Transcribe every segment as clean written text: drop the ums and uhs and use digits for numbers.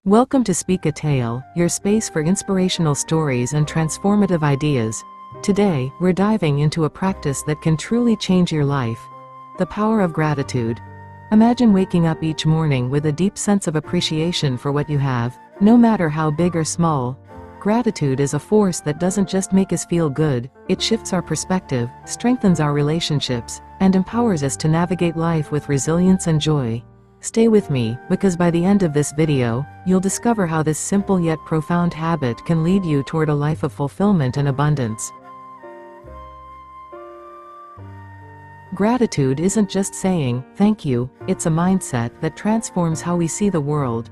Welcome to Speakatale, your space for inspirational stories and transformative ideas. Today, we're diving into a practice that can truly change your life: the power of gratitude. Imagine waking up each morning with a deep sense of appreciation for what you have, no matter how big or small. Gratitude is a force that doesn't just make us feel good, it shifts our perspective, strengthens our relationships, and empowers us to navigate life with resilience and joy. Stay with me, because by the end of this video, you'll discover how this simple yet profound habit can lead you toward a life of fulfillment and abundance. Gratitude isn't just saying, "thank you," it's a mindset that transforms how we see the world.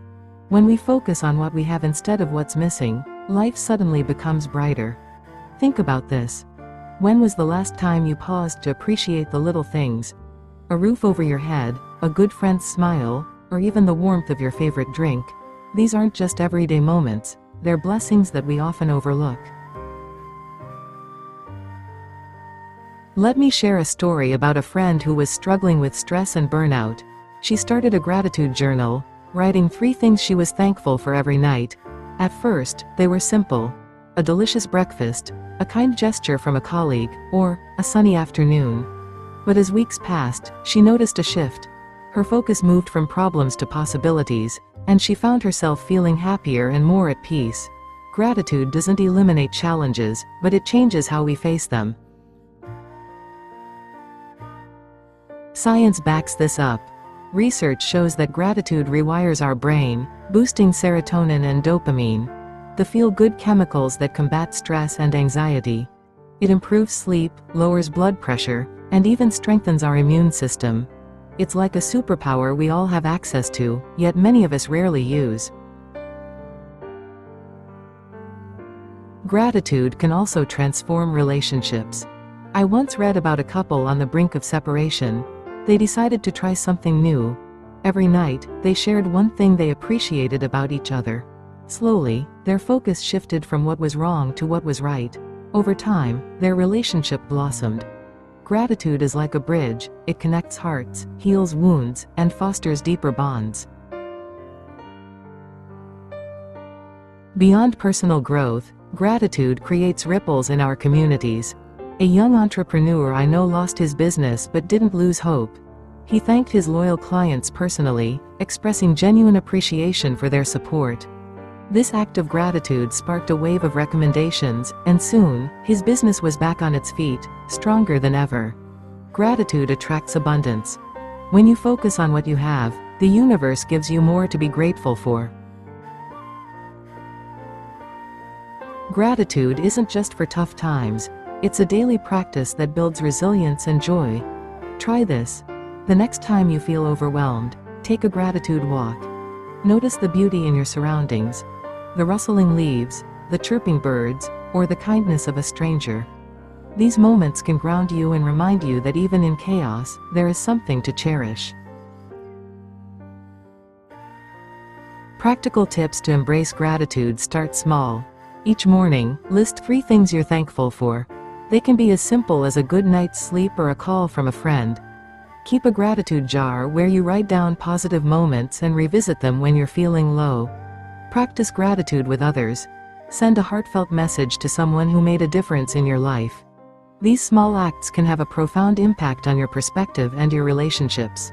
When we focus on what we have instead of what's missing, life suddenly becomes brighter. Think about this. When was the last time you paused to appreciate the little things? A roof over your head, a good friend's smile, or even the warmth of your favorite drink. These aren't just everyday moments, they're blessings that we often overlook. Let me share a story about a friend who was struggling with stress and burnout. She started a gratitude journal, writing 3 things she was thankful for every night. At first, they were simple: a delicious breakfast, a kind gesture from a colleague, or a sunny afternoon. But as weeks passed, she noticed a shift. Her focus moved from problems to possibilities, and she found herself feeling happier and more at peace. Gratitude doesn't eliminate challenges, but it changes how we face them. Science backs this up. Research shows that gratitude rewires our brain, boosting serotonin and dopamine, the feel-good chemicals that combat stress and anxiety. It improves sleep, lowers blood pressure, and even strengthens our immune system. It's like a superpower we all have access to, yet many of us rarely use. Gratitude can also transform relationships. I once read about a couple on the brink of separation. They decided to try something new. Every night, they shared one thing they appreciated about each other. Slowly, their focus shifted from what was wrong to what was right. Over time, their relationship blossomed. Gratitude is like a bridge: it connects hearts, heals wounds, and fosters deeper bonds. Beyond personal growth, gratitude creates ripples in our communities. A young entrepreneur I know lost his business but didn't lose hope. He thanked his loyal clients personally, expressing genuine appreciation for their support. This act of gratitude sparked a wave of recommendations, and soon, his business was back on its feet, stronger than ever. Gratitude attracts abundance. When you focus on what you have, the universe gives you more to be grateful for. Gratitude isn't just for tough times, it's a daily practice that builds resilience and joy. Try this. The next time you feel overwhelmed, take a gratitude walk. Notice the beauty in your surroundings: the rustling leaves, the chirping birds, or the kindness of a stranger. These moments can ground you and remind you that even in chaos, there is something to cherish. Practical tips to embrace gratitude: start small. Each morning, list 3 things you're thankful for. They can be as simple as a good night's sleep or a call from a friend. Keep a gratitude jar where you write down positive moments and revisit them when you're feeling low. Practice gratitude with others. Send a heartfelt message to someone who made a difference in your life. These small acts can have a profound impact on your perspective and your relationships.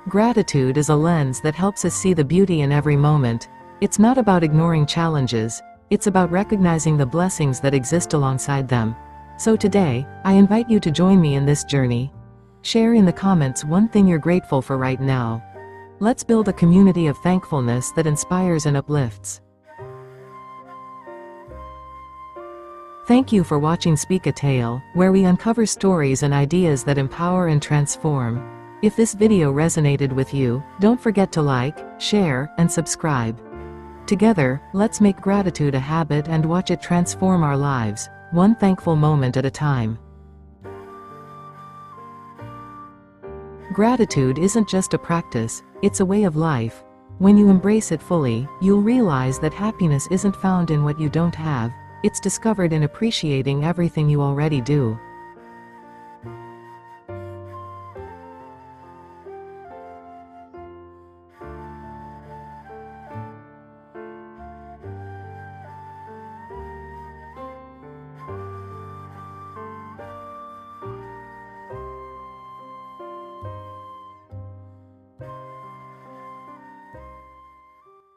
Gratitude is a lens that helps us see the beauty in every moment. It's not about ignoring challenges, it's about recognizing the blessings that exist alongside them. So today, I invite you to join me in this journey. Share in the comments one thing you're grateful for right now. Let's build a community of thankfulness that inspires and uplifts. Thank you for watching Speakatale, where we uncover stories and ideas that empower and transform. If this video resonated with you, don't forget to like, share, and subscribe. Together, let's make gratitude a habit and watch it transform our lives, one thankful moment at a time. Gratitude isn't just a practice, it's a way of life. When you embrace it fully, you'll realize that happiness isn't found in what you don't have, it's discovered in appreciating everything you already do.